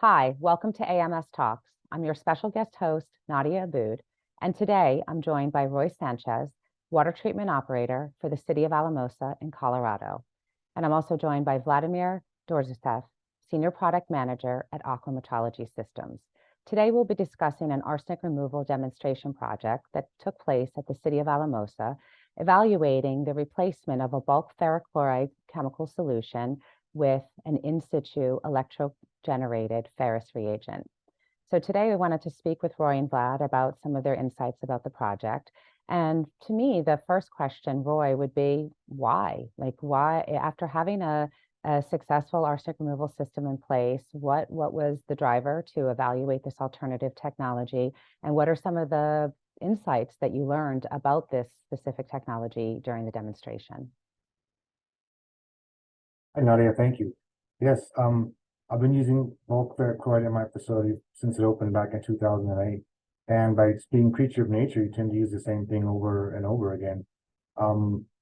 Hi, welcome to AMS Talks. I'm your special guest host, Nadia Aboud, and today I'm joined by Roy Sanchez, water treatment operator for the City of Alamosa in Colorado. And I'm also joined by Vladimir Dorzasev, Senior Product Manager at Aquametrology Systems. Today we'll be discussing an arsenic removal demonstration project that took place at the City of Alamosa, evaluating the replacement of a bulk ferric chloride chemical solution with an in-situ electrogenerated ferrous reagent. So today we wanted to speak with Roy and Vlad about some of their insights about the project. And to me, the first question, Roy, would be why? Like why, after having a successful arsenic removal system in place, what was the driver to evaluate this alternative technology? And what are some of the insights that you learned about this specific technology during the demonstration? Hi, Nadia, thank you. Yes, I've been using bulk ferric chloride in my facility since it opened back in 2008. And by being creature of nature, you tend to use the same thing over and over again.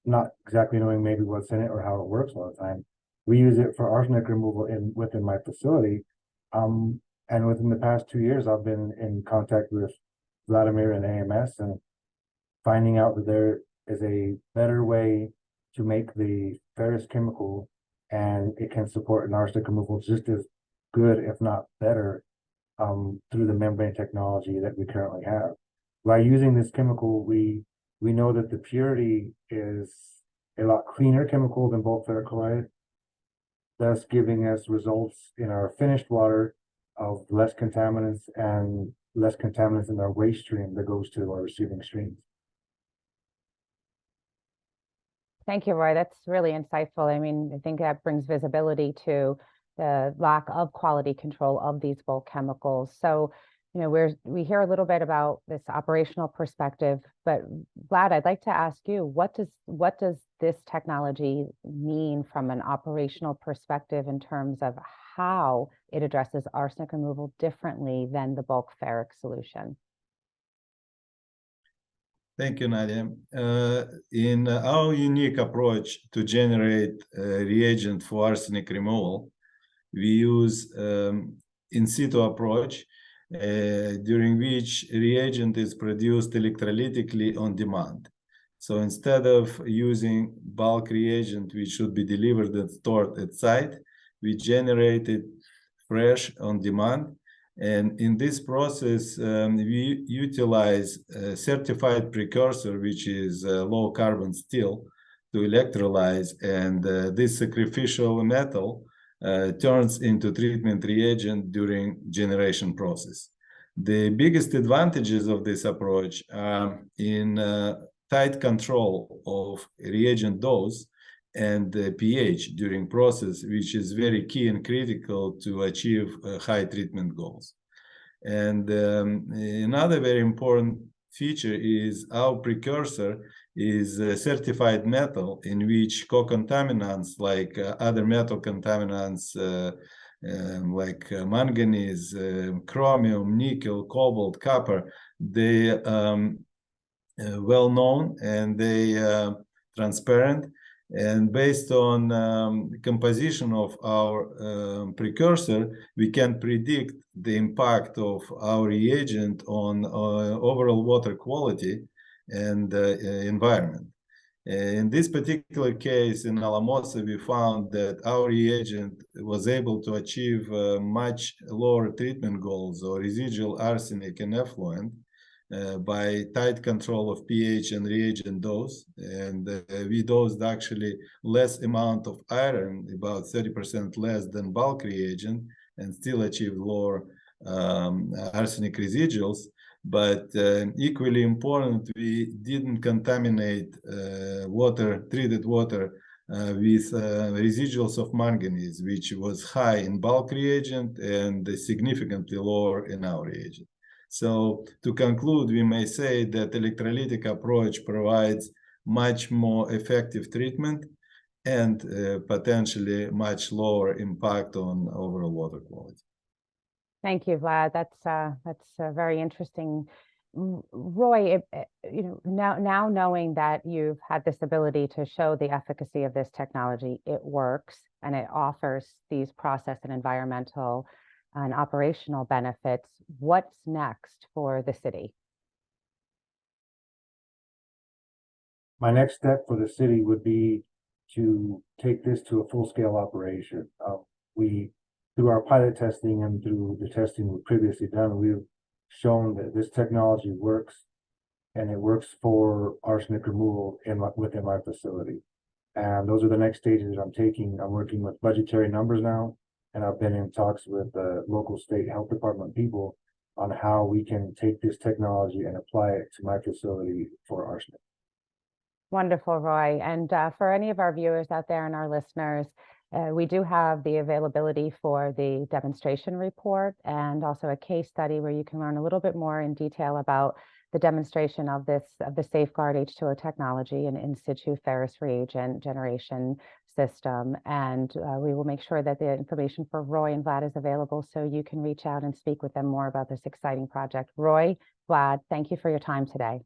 Not exactly knowing maybe what's in it or how it works all the time. We use it for arsenic removal within my facility. And within the past 2 years, I've been in contact with Vladimir and AMS and finding out that there is a better way to make the ferrous chemical, and it can support an arsenic removal just as good, if not better, through the membrane technology that we currently have. By using this chemical, we know that the purity is a lot cleaner chemical than bulk ferric chloride, thus giving us results in our finished water of less contaminants in our waste stream that goes to our receiving streams. Thank you, Roy. That's really insightful. I mean, I think that brings visibility to the lack of quality control of these bulk chemicals. So, you know, we hear a little bit about this operational perspective, but Vlad, I'd like to ask you, what does this technology mean from an operational perspective in terms of how it addresses arsenic removal differently than the bulk ferric solution? Thank you, Nadia. In our unique approach to generate a reagent for arsenic removal, we use in-situ approach, during which reagent is produced electrolytically on demand. So instead of using bulk reagent, which should be delivered and stored at site, we generate it fresh on demand. And in this process, we utilize a certified precursor, which is low carbon steel, to electrolyze, and this sacrificial metal turns into treatment reagent during generation process. The biggest advantages of this approach are in tight control of reagent dose and the pH during process, which is very key and critical to achieve high treatment goals. And another very important feature is our precursor is a certified metal in which co-contaminants like other metal contaminants like manganese, chromium, nickel, cobalt, copper, they well known and they transparent. And based on composition of our precursor, we can predict the impact of our reagent on overall water quality and environment. In this particular case in Alamosa, we found that our reagent was able to achieve much lower treatment goals or residual arsenic and effluent by tight control of pH and reagent dose. And we dosed actually less amount of iron, about 30% less than bulk reagent, and still achieved lower arsenic residuals. But equally important, we didn't contaminate treated water with residuals of manganese, which was high in bulk reagent and significantly lower in our reagent. So to conclude, we may say that electrolytic approach provides much more effective treatment and potentially much lower impact on overall water quality. Thank you, Vlad. That's very interesting. Roy, you know, now knowing that you've had this ability to show the efficacy of this technology, it works and it offers these process and environmental and operational benefits, what's next for the city? My next step for the city would be to take this to a full-scale operation. Through our pilot testing and through the testing we've previously done, we've shown that this technology works, and it works for arsenic removal within my facility. And those are the next stages that I'm taking. I'm working with budgetary numbers now, and I've been in talks with the local state health department people on how we can take this technology and apply it to my facility for arsenic. Wonderful, Roy. And for any of our viewers out there and our listeners, we do have the availability for the demonstration report and also a case study where you can learn a little bit more in detail about the demonstration of the SafeGuard H2O technology and in-situ ferrous reagent generation system. And we will make sure that the information for Roy and Vlad is available so you can reach out and speak with them more about this exciting project. Roy, Vlad, thank you for your time today.